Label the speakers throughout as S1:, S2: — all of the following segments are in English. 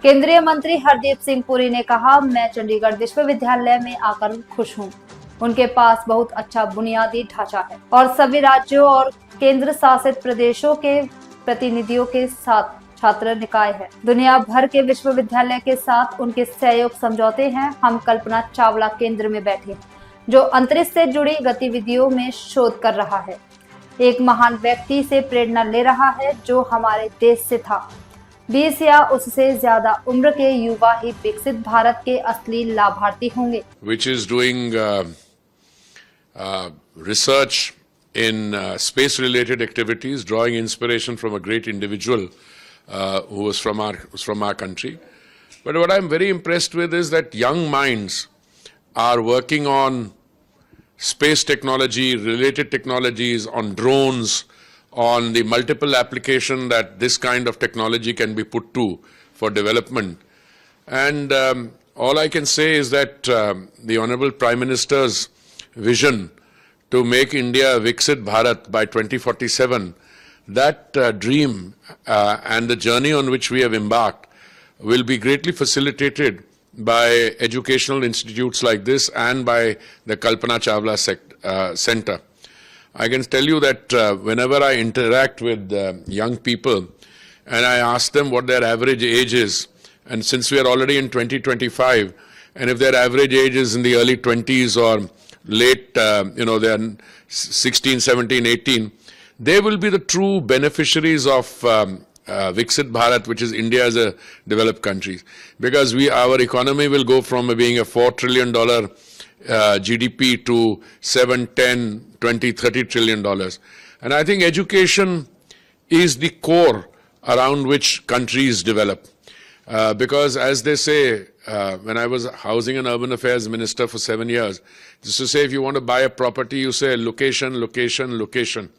S1: केंद्रीय मंत्री हरदीप सिंह पुरी ने कहा, मैं चंडीगढ़ विश्वविद्यालय में आकर खुश हूं। उनके पास बहुत अच्छा बुनियादी ढांचा है और सभी राज्यों और केंद्र शासित प्रदेशों के प्रतिनिधियों के साथ छात्र निकाय है। दुनिया भर के विश्वविद्यालय के साथ उनके सहयोग समझौते हैं। हम कल्पना चावला केंद्र में बैठे हैं, जो अंतरिक्ष से जुड़ी गतिविधियों में शोध कर रहा है। एक महान व्यक्ति से प्रेरणा ले रहा है जो हमारे देश से था। 20 या उससे ज्यादा उम्र के युवा ही विकसित भारत के असली लाभार्थी होंगे।
S2: Which is doing research in space-related activities, drawing inspiration from a great individual who was from our country. But what I'm very impressed with is that young minds are working on space technology, related technologies, on drones, on the multiple application that this kind of technology can be put to for development. And all I can say is that the Honorable Prime Minister's vision to make India Viksit Bharat by 2047, that dream and the journey on which we have embarked will be greatly facilitated by educational institutes like this and by the Kalpana Chawla Center. I can tell you that whenever I interact with young people and I ask them what their average age is, and since we are already in 2025, and if their average age is in the early 20s or late, they're 16, 17, 18, they will be the true beneficiaries of Viksit Bharat, which is India as a developed country. Because our economy will go from being a $4 trillion GDP to 7, 10, 20, 30 trillion dollars. And I think education is the core around which countries develop. Because as they say, when I was Housing and Urban Affairs Minister for 7 years, just to say if you want to buy a property, you say location, location, location.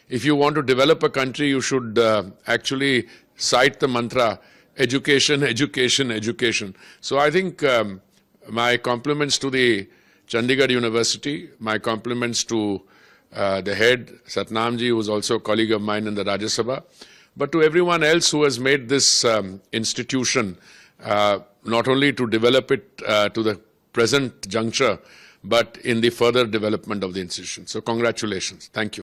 S2: If you want to develop a country, you should actually cite the mantra, education, education, education. So I think my compliments to the Chandigarh University, my compliments to the head, Satnamji, who is also a colleague of mine in the Rajya Sabha, but to everyone else who has made this institution not only to develop it to the present juncture, but in the further development of the institution. So congratulations. Thank you.